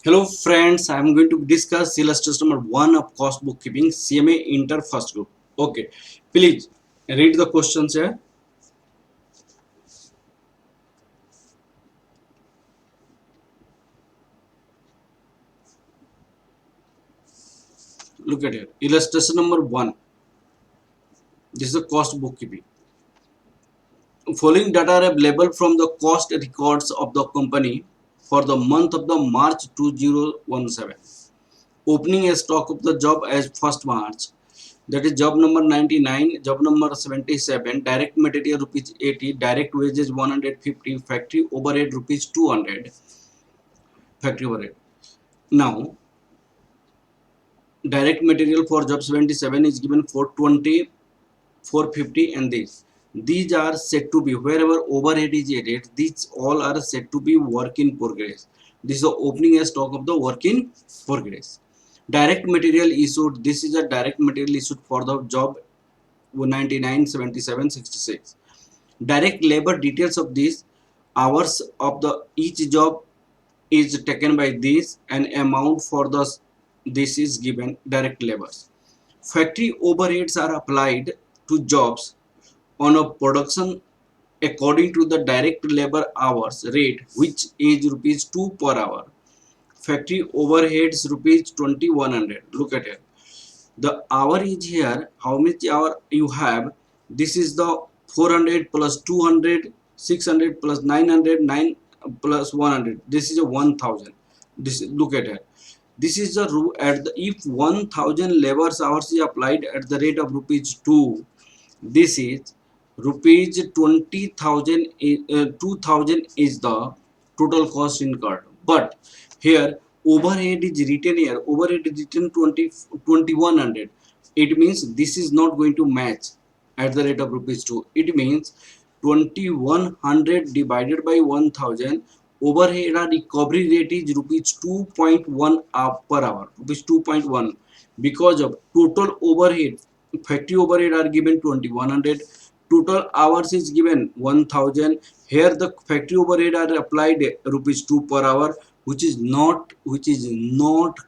Hello friends, I am going to discuss syllabus test number 1 of cost bookkeeping CMA Inter first group. Okay, please read the questions here. Look at here. Illustration number 1. This is the cost bookkeeping. Following data are available from the cost records of the company for the month of the March 2017. Opening a stock of the job as 1st March. That is job number 99, job number 77, direct material rupees 80, direct wages 150, factory overhead rupees 200, factory overhead. Now, direct material for job 77 is given 420, 450 and this. These are said to be, wherever overhead is added, these all are said to be work in progress. This is the opening a stock of the work in progress. Direct material issued, this is a direct material issued for the job 99, 77, 66. Direct labor details of this, hours of the each job is taken by this and amount for the this is given direct labors. Factory overheads are applied to jobs on a production according to the direct labor hours rate, which is rupees 2 per hour. Factory overheads rupees 2100. Look at it. The hour is here. How much hour you have? This is the 400 plus 200, 600 plus 900, 9 plus 100. This is a 1000. This, look at it. This is the rule at the, if 1000 labors hours is applied at the rate of rupees 2. This is rupees 20,000, 2000 is the total cost incurred. But here overhead is written here. Overhead is written 2100. It means this is not going to match at the rate of rupees 2. It means 2100 divided by 1000. Overhead or recovery rate is rupees 2.1 per hour. Rupees 2.1 because of total overhead. Factory overhead are given 2100, total hours is given 1000. Here the factory overhead are applied rupees 2 per hour, which is not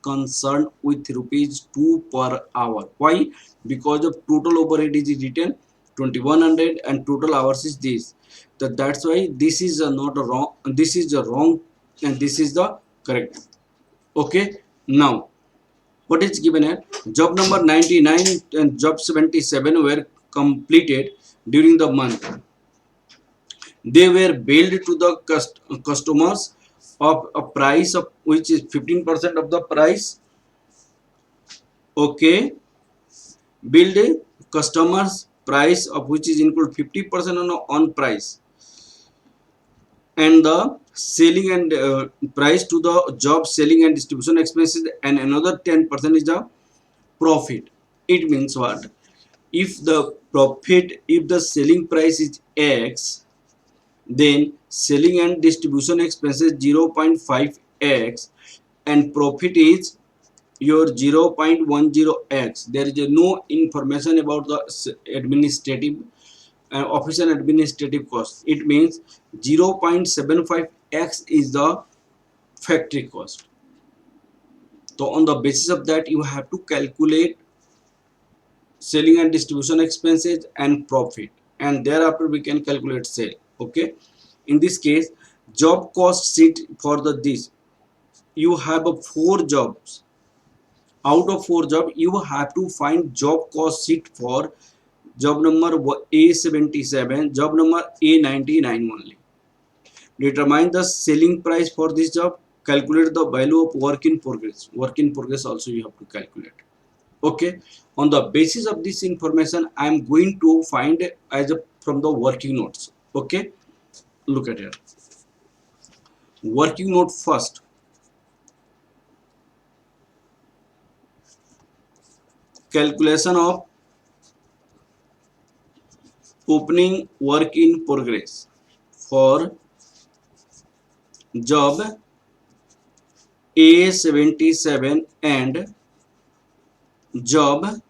concerned with rupees 2 per hour. Why? Because of total overhead is written 2100 and total hours is this. That's why this is not a wrong, this is a wrong and this is the correct. Okay, now what is given here? Job number 99 and job 77 were completed during the month. They were billed to the customers of a price of which is 15% of the price. Okay, billed customers price of which is include 50% on price, and the selling and price to the job selling and distribution expenses, and another 10% is the profit. It means what? If the profit, if the selling price is x, then selling and distribution expenses 0.5x and profit is your 0.10x. There is no information about the administrative office and administrative cost. It means 0.75x is the factory cost. So on the basis of that you have to calculate selling and distribution expenses and profit, and thereafter we can calculate sale. Okay, in this case job cost sheet for the this, you have a 4 jobs. Out of 4 jobs you have to find job cost sheet for job number A77, job number A99 only. Determine the selling price for this job, calculate the value of work in progress. Work in progress also you have to calculate. Okay, on the basis of this information I am going to find as a from the working notes. Okay, look at here. Working note first. Calculation of opening work in progress for job A77 and job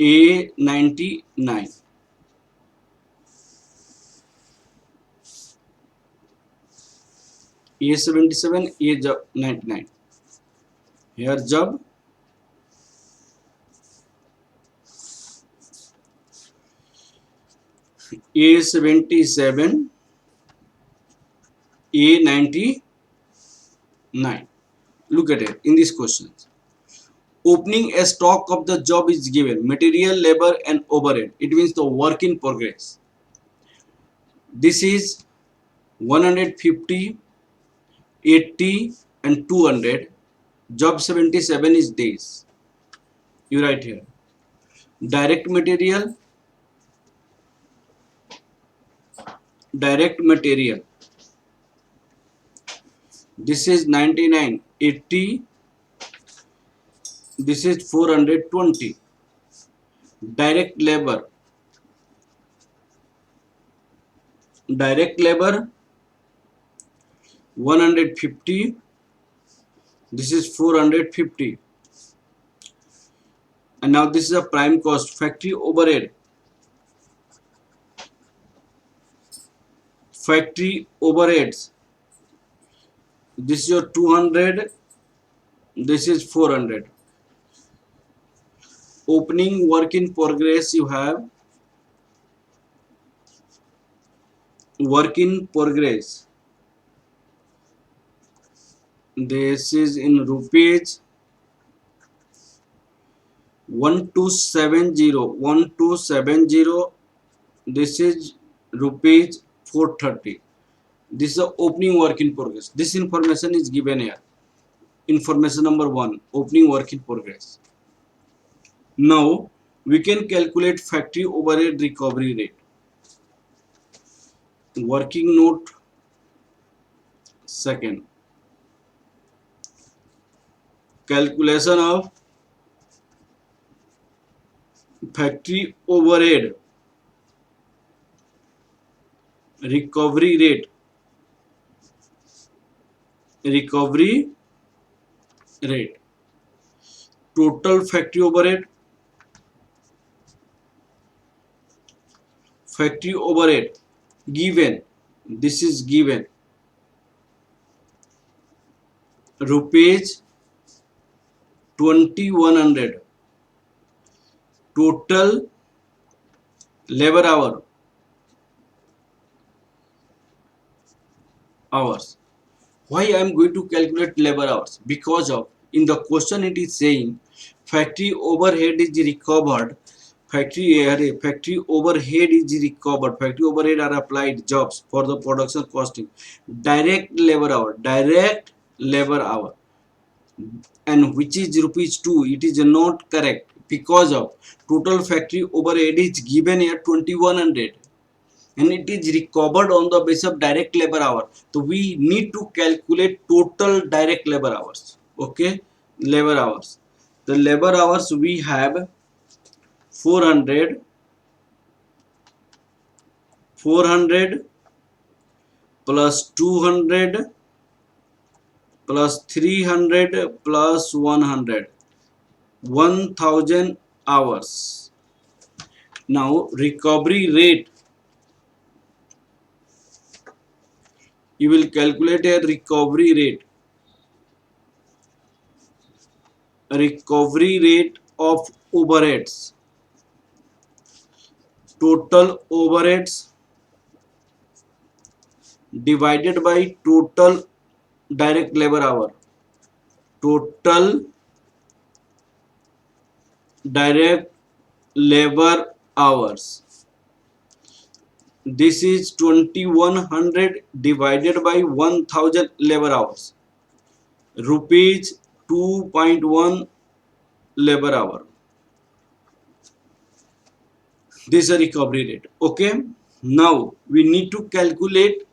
A99. A 77, A job 99. Here job A 77, A 99. Look at it in these questions. Opening a stock of the job is given material, labor, and overhead. It means the work in progress. This is 150, 80, and 200. Job 77 is days. You write here. Direct material, direct material. This is 99, 80. This is 420. Direct labor. Direct labor 150. This is 450. And now this is a prime cost. Factory overhead. Factory overheads. This is your 200. This is 400. Opening work in progress, you have work in progress. This is in rupees 1270. 1270. This is rupees 430. This is the opening work in progress. This information is given here. Information number 1, opening work in progress. Now we can calculate factory overhead recovery rate. Working note second. Calculation of factory overhead recovery rate. Recovery rate. Total factory overhead. Factory overhead given. This is given. Rupees 2100. Total labor hours. Why I am going to calculate labor hours? Because of in the question it is saying factory overhead is recovered. Factory overhead is recovered. Factory overhead are applied jobs for the production costing. Direct labor hour, and which is rupees 2. It is not correct because of total factory overhead is given here 2100. And it is recovered on the basis of direct labor hour. So we need to calculate total direct labor hours. Okay, labor hours. The labor hours we have 400 plus 200 plus 300 plus 100, 1000 hours. Now recovery rate, you will calculate a recovery rate of overheads. Total overheads divided by total direct labor hour. Total direct labor hours. This is 2100 divided by 1000 labor hours. Rupees 2.1 labor hour. This is a recovery rate. Okay. Now we need to calculate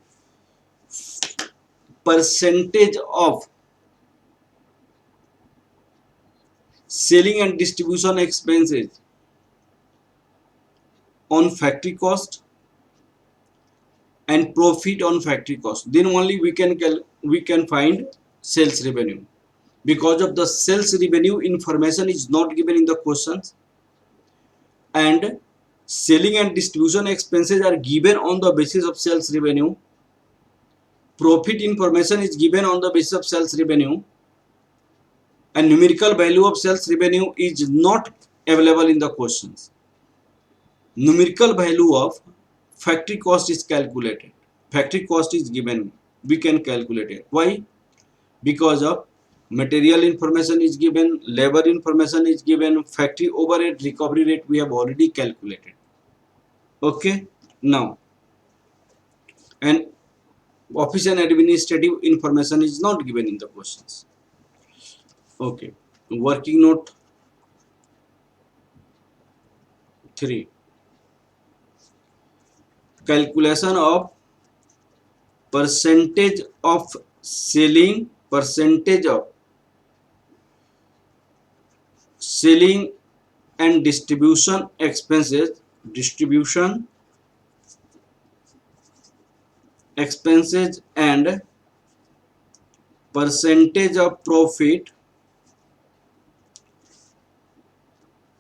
percentage of selling and distribution expenses on factory cost and profit on factory cost. Then only we can find sales revenue. Because of the sales revenue information is not given in the questions, and selling and distribution expenses are given on the basis of sales revenue. Profit information is given on the basis of sales revenue, and numerical value of sales revenue is not available in the questions. Numerical value of factory cost is calculated. Factory cost is given. We can calculate it. Why? Because of material information is given, labor information is given, factory overhead recovery rate we have already calculated. Okay. Now, and office and administrative information is not given in the questions. Okay. Working note 3. Calculation of percentage of selling and distribution expenses and percentage of profit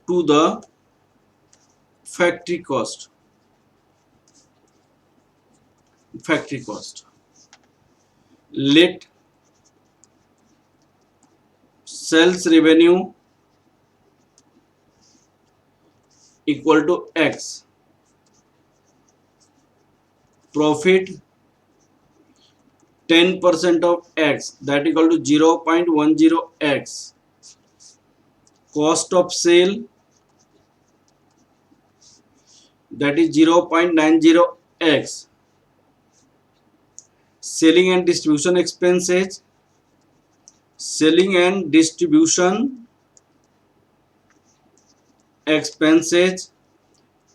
to the factory cost. Let sales revenue equal to X, profit 10% of X, that equal to 0.10X, cost of sale, that is 0.90X, selling and distribution expenses,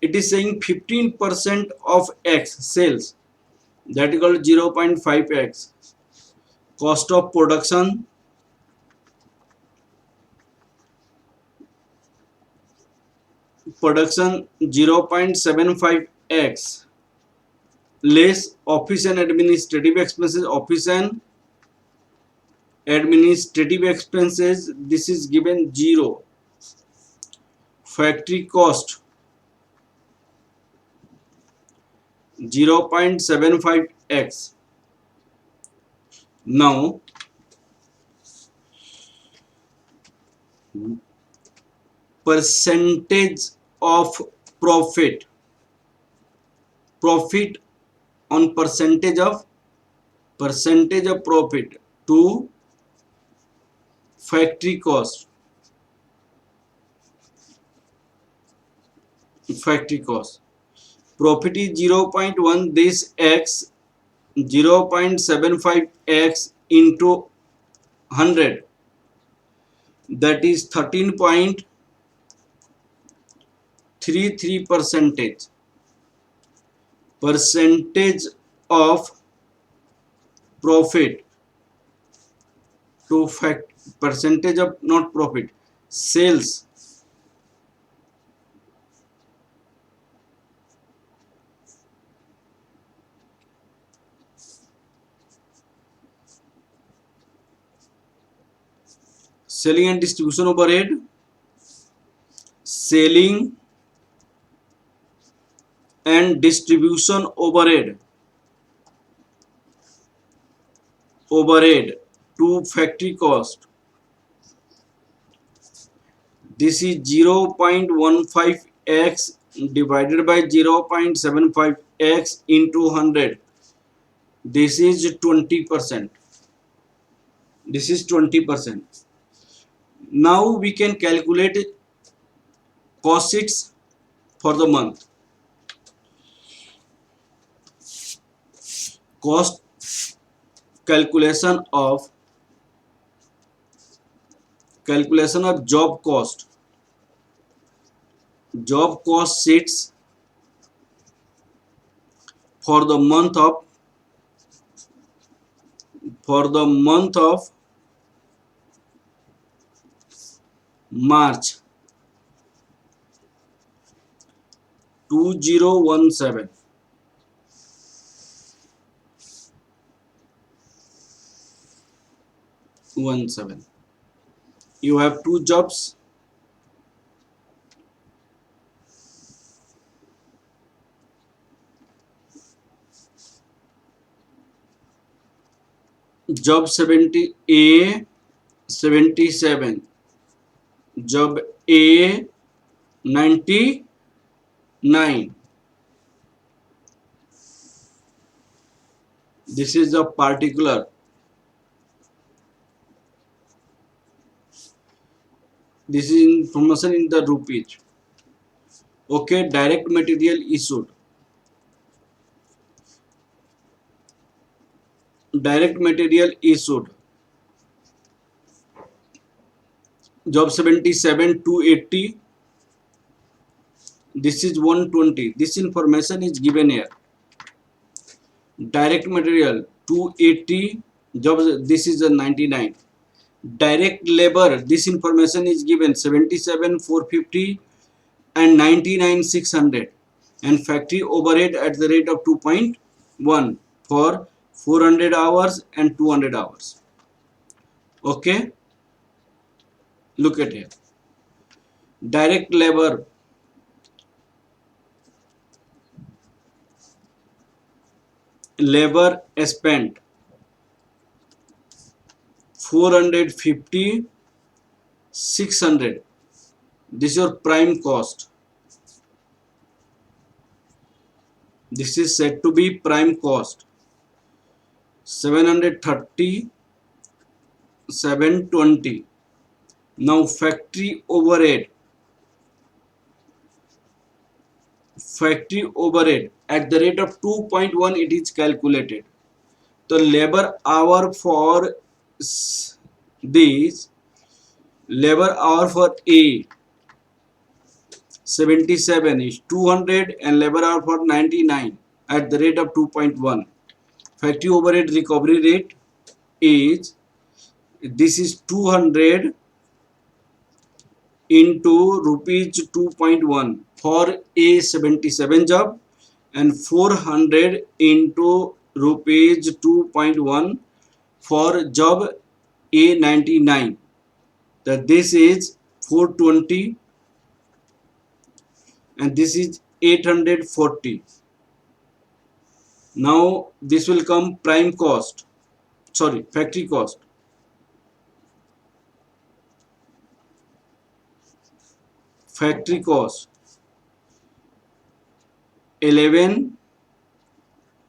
it is saying 15% of X sales, that equal to 0.5X, cost of production, 0.75X, less office and administrative expenses. This is given 0. Factory cost 0.75X. Now percentage of profit on percentage of profit to factory cost. Profit is 0.1, this X 0.75X into 100, that is 13.33 percentage of profit to percentage of not profit, sales selling and distribution overhead, selling and distribution overhead to factory cost. This is 0.15X divided by 0.75X into 100. This is 20%. This is 20%. Now we can calculate cost sheets for the month. Cost calculation of job cost. Job cost sheets for the month of March 2017. You have two jobs. job 77, job A 99. This is the particular. This is information in the rupees. Okay, direct material issued. Direct material issued. Job 77 280. This is 120. This information is given here. Direct material 280. Jobs, this is a 99. Direct labor, this information is given 77 450 and 99 600. And factory overhead at the rate of 2.1 for 400 hours and 200 hours. Okay, look at here. Direct labor, labor spent 450 600. This is your prime cost. This is said to be prime cost. 730 720. Now factory overhead at the rate of 2.1 it is calculated. The labor hour for this, labor hour for A 77 is 200 and labor hour for 99 at the rate of 2.1. Factory overhead recovery rate is, this is 200 into rupees 2.1 for A 77 job and 400 into rupees 2.1 for job A 99. That this is 420 and this is 840. Now this will come prime cost, sorry, factory cost. Factory cost 11,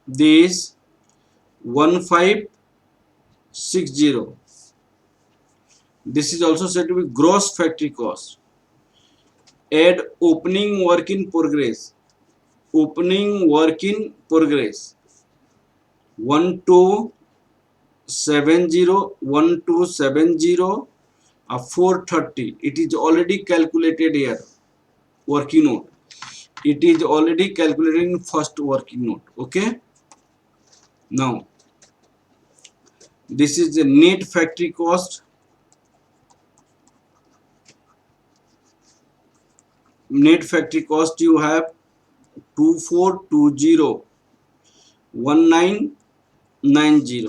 this 1560. This is also said to be gross factory cost. Add opening work in progress. Opening work in progress 1270, 430. It is already calculated here. Working note. It is already calculated in first working note. Okay. Now this is the net factory cost. Net factory cost you have 2420 1990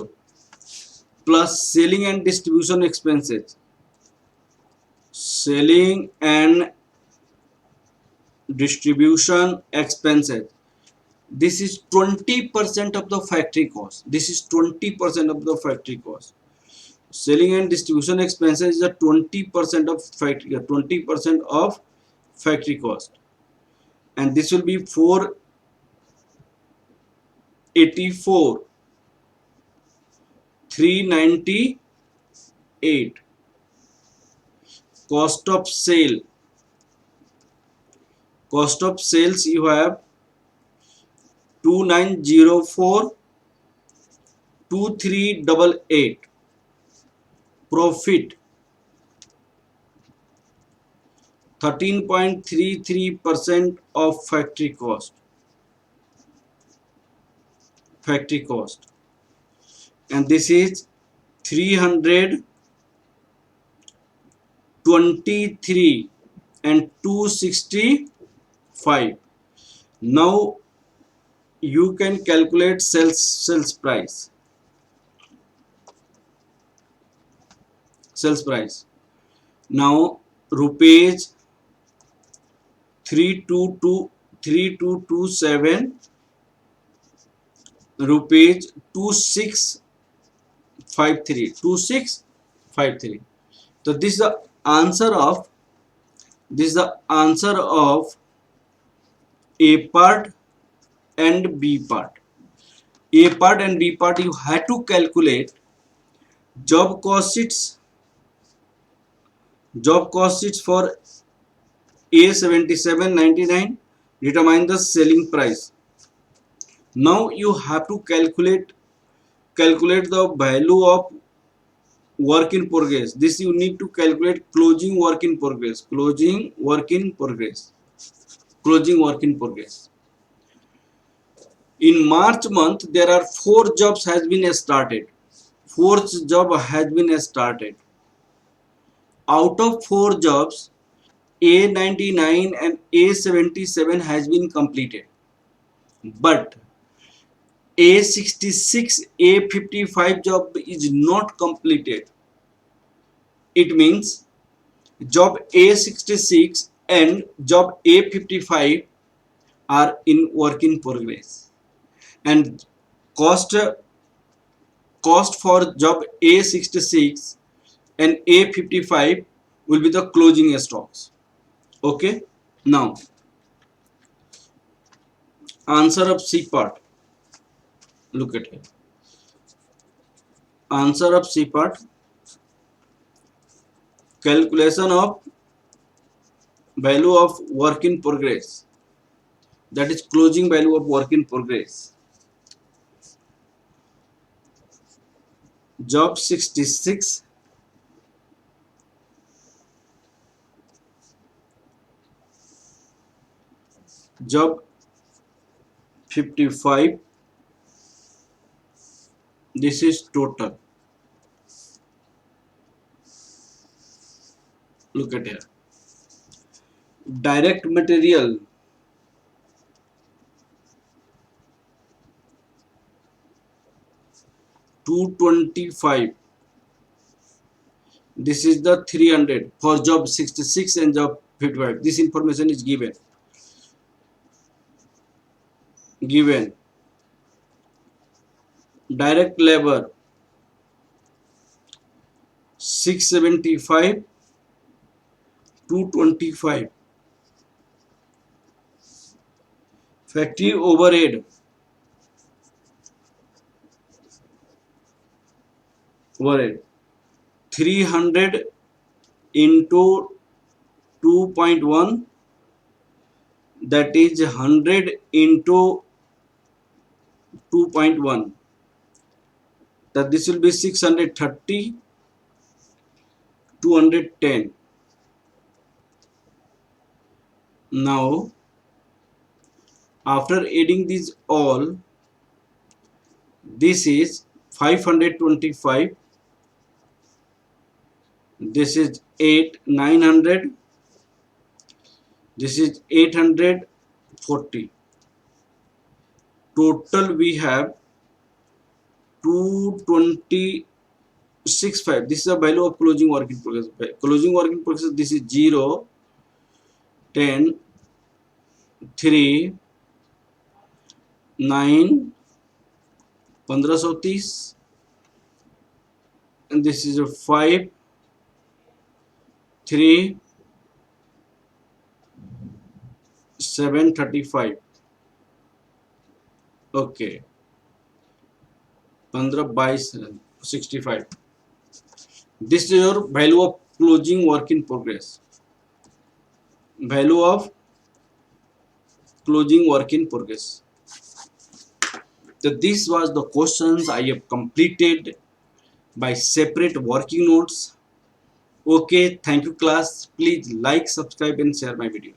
plus selling and distribution expenses. Selling and distribution expenses. This is 20% of the factory cost. This is 20% of the factory cost. Selling and distribution expenses is a 20% of factory, 20% of factory cost, and this will be 484 398. Cost of sale. Cost of sales you have 2904 2388. Profit 13.33% of factory cost. Factory cost, and this is 323 and 265. Now you can calculate sales price. Sales price. Now rupees 3227, rupees 26 2653. So this is the answer of A part and B part. A part and B part, you had to calculate job cost sheets for A7799, determine the selling price. Now you have to calculate the value of work in progress. This you need to calculate closing work in progress. Closing work in progress. In March month, there are 4 jobs has been started. Fourth job has been started. Out of 4 jobs, A99 and A77 has been completed. But A66, A55 job is not completed. It means job A66 and job A55 are in work in progress, and cost for job A66 and A55 will be the closing stocks. Okay, now answer of C part. Look at it. Answer of C part: calculation of value of work in progress, that is closing value of work in progress. Job 66, job 55, this is total. Look at here. Direct material, $225. This is the 300 for job 66 and job 55. This information is given. Direct labor 675, 225. Factory overhead 300 into 2.1, that is 100 into 2.1, that this will be 630, 210. Now after adding these all, this is 525, this is 900, this is 840. Total we have 226.5. This is the value of closing work in progress. Closing work in progress, this is 0, 10, 3, 9, 1530, and this is a 5, 3, 735. Okay, 15 by 65. This is your value of closing work in progress. Value of closing work in progress. So this was the questions I have completed by separate working notes. Okay, thank you class. Please like, subscribe and share my video.